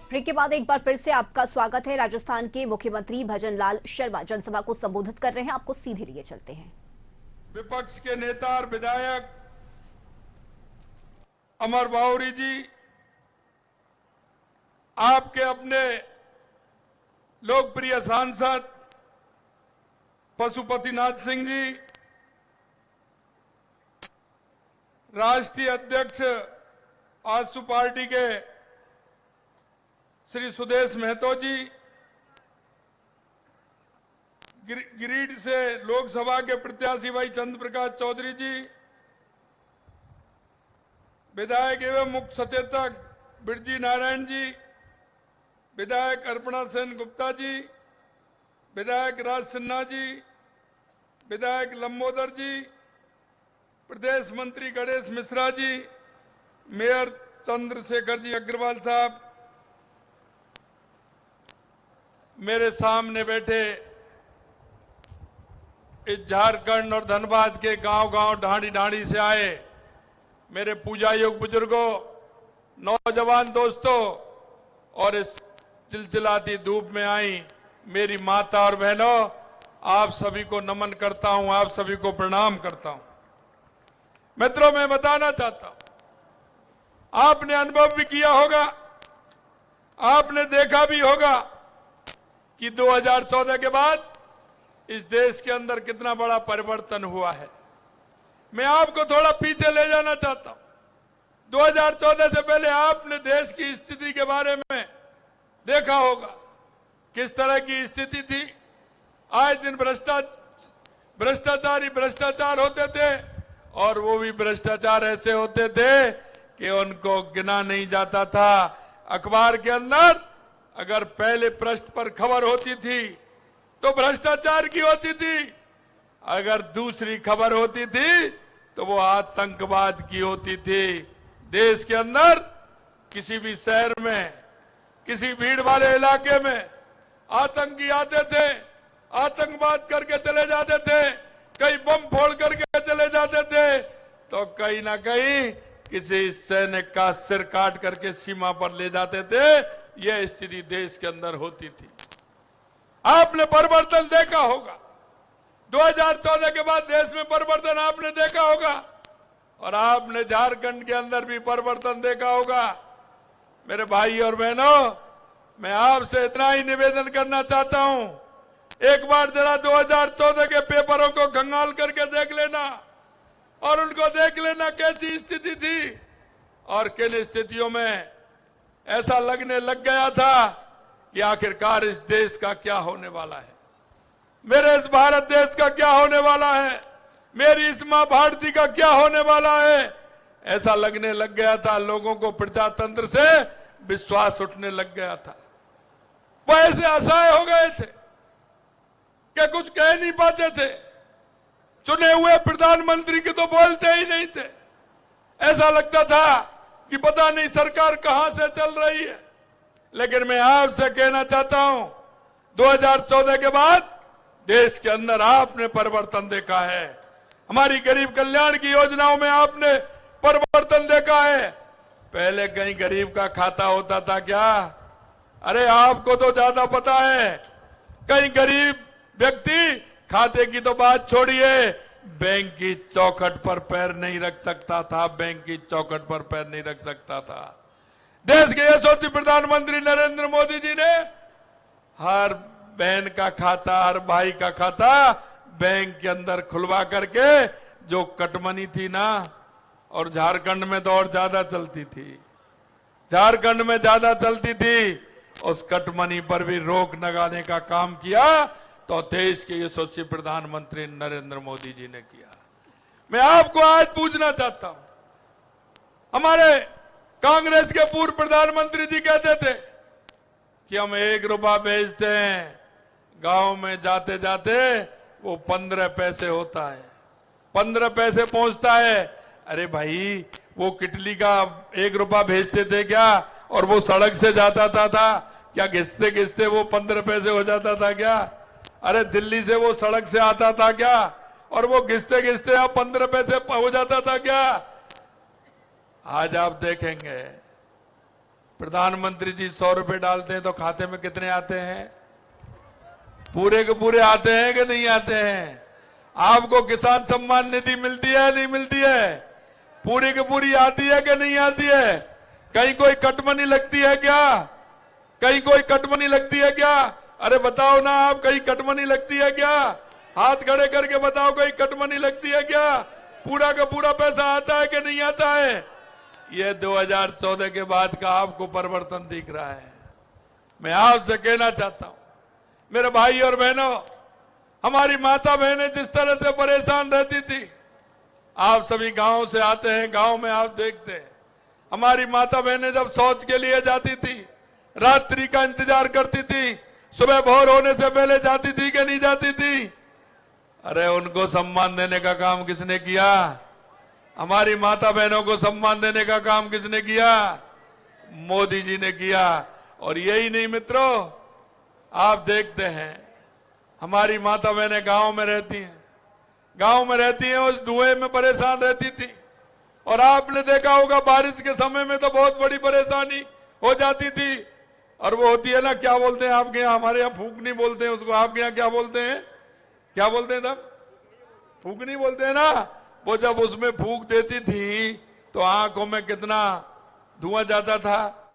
Break के बाद एक बार फिर से आपका स्वागत है। राजस्थान के मुख्यमंत्री भजनलाल शर्मा जनसभा को संबोधित कर रहे हैं। आपको सीधे लिए चलते हैं। विपक्ष के नेता और विधायक अमर बावरी जी, आपके अपने लोकप्रिय सांसद पशुपतिनाथ सिंह जी, राष्ट्रीय अध्यक्ष आजसू पार्टी के श्री सुदेश महतो जी, गिरिडीह से लोकसभा के प्रत्याशी भाई चंद्र प्रकाश चौधरी जी, विधायक एवं मुख्य सचेतक बिरजी नारायण जी, विधायक अर्पणा सेन गुप्ता जी, विधायक राज सिन्हा जी, विधायक लंबोदर जी, प्रदेश मंत्री गणेश मिश्रा जी, मेयर चंद्रशेखर जी अग्रवाल साहब, मेरे सामने बैठे इस झारखंड और धनबाद के गांव-गांव ढाणी ढाणी से आए मेरे पूजा योग बुजुर्गों, नौजवान दोस्तों और इस चिलचिलाती धूप में आई मेरी माता और बहनों, आप सभी को नमन करता हूं, आप सभी को प्रणाम करता हूं। मित्रों, मैं बताना चाहता हूं, आपने अनुभव भी किया होगा, आपने देखा भी होगा कि 2014 के बाद इस देश के अंदर कितना बड़ा परिवर्तन हुआ है। मैं आपको थोड़ा पीछे ले जाना चाहता हूं। 2014 से पहले आपने देश की स्थिति के बारे में देखा होगा, किस तरह की स्थिति थी। आए दिन भ्रष्टाचारी भ्रष्टाचार होते थे और वो भी भ्रष्टाचार ऐसे होते थे कि उनको गिना नहीं जाता था। अखबार के अंदर अगर पहले पृष्ठ पर खबर होती थी तो भ्रष्टाचार की होती थी, अगर दूसरी खबर होती थी तो वो आतंकवाद की होती थी। देश के अंदर किसी भी शहर में, किसी भीड़ वाले इलाके में आतंकी आते थे, आतंकवाद करके चले जाते थे, कहीं बम फोड़ करके चले जाते थे, तो कहीं ना कहीं किसी सैनिक का सिर काट करके सीमा पर ले जाते थे। यह स्थिति देश के अंदर होती थी। आपने परिवर्तन देखा होगा, 2014 के बाद देश में परिवर्तन आपने देखा होगा और आपने झारखंड के अंदर भी परिवर्तन देखा होगा। मेरे भाई और बहनों, मैं आपसे इतना ही निवेदन करना चाहता हूं, एक बार जरा 2014 के पेपरों को खंगाल करके देख लेना और उनको देख लेना कैसी स्थिति थी और किन स्थितियों में ऐसा लगने लग गया था कि आखिरकार इस देश का क्या होने वाला है, मेरे इस भारत देश का क्या होने वाला है, मेरी इस मां भारती का क्या होने वाला है। ऐसा लगने लग गया था, लोगों को प्रजातंत्र से विश्वास उठने लग गया था। वो ऐसे असहाय हो गए थे कि कुछ कह नहीं पाते थे। चुने हुए प्रधानमंत्री के तो बोलते ही नहीं थे। ऐसा लगता था कि पता नहीं सरकार कहां से चल रही है। लेकिन मैं आपसे कहना चाहता हूं, 2014 के बाद देश के अंदर आपने परिवर्तन देखा है। हमारी गरीब कल्याण की योजनाओं में आपने परिवर्तन देखा है। पहले कहीं गरीब का खाता होता था क्या? अरे आपको तो ज्यादा पता है। कहीं गरीब व्यक्ति खाते की तो बात छोड़िए, बैंक की चौखट पर पैर नहीं रख सकता था, बैंक की चौखट पर पैर नहीं रख सकता था। देश के यशस्वी प्रधानमंत्री नरेंद्र मोदी जी ने हर बहन का खाता, हर भाई का खाता बैंक के अंदर खुलवा करके जो कटमनी थी ना, और झारखंड में तो और ज्यादा चलती थी, झारखंड में ज्यादा चलती थी, उस कटमनी पर भी रोक लगाने का काम किया तो देश के यशस्वी प्रधानमंत्री नरेंद्र मोदी जी ने किया। मैं आपको आज पूछना चाहता हूं, हमारे कांग्रेस के पूर्व प्रधानमंत्री जी कहते थे कि हम 1 रुपया भेजते हैं, गांव में जाते जाते वो 15 पैसे होता है, 15 पैसे पहुंचता है। अरे भाई, वो किटली का 1 रुपया भेजते थे क्या? और वो सड़क से जाता था क्या? घिसते घिसते वो 15 पैसे हो जाता था क्या? अरे दिल्ली से वो सड़क से आता था क्या? और वो घिसते घिसते आप 15 पैसे हो जाता था क्या? आज आप देखेंगे प्रधानमंत्री जी 100 रुपए डालते हैं तो खाते में कितने आते हैं? पूरे के पूरे आते हैं कि नहीं आते हैं? आपको किसान सम्मान निधि मिलती है नहीं मिलती है? पूरी की पूरी आती है कि नहीं आती है? कहीं कोई कटमनी लगती है क्या? कहीं कोई कटमनी लगती है क्या? अरे बताओ ना आप, कहीं कटमनी लगती है क्या? हाथ खड़े करके बताओ, कहीं कटमनी लगती है क्या? पूरा का पूरा पैसा आता है कि नहीं आता है? ये 2014 के बाद का आपको परिवर्तन दिख रहा है। मैं आपसे कहना चाहता हूं, मेरे भाई और बहनों, हमारी माता बहनें जिस तरह से परेशान रहती थी, आप सभी गांव से आते हैं, गांव में आप देखते हैं, हमारी माता बहनें जब शौच के लिए जाती थी, रात्रि का इंतजार करती थी, सुबह भोर होने से पहले जाती थी कि नहीं जाती थी? अरे उनको सम्मान देने का काम किसने किया? हमारी माता बहनों को सम्मान देने का काम किसने किया? मोदी जी ने किया। और यही नहीं मित्रों, आप देखते हैं हमारी माता बहनें गांव में रहती हैं, गांव में रहती हैं, उस धुएं में परेशान रहती थी। और आपने देखा होगा बारिश के समय में तो बहुत बड़ी परेशानी हो जाती थी। और वो होती है ना, क्या बोलते हैं आपके यहाँ? हमारे यहाँ फूकनी बोलते हैं उसको, आपके यहाँ क्या बोलते हैं? क्या बोलते हैं तब? फूकनी बोलते हैं ना। वो जब उसमें फूक देती थी तो आंखों में कितना धुआं जाता था।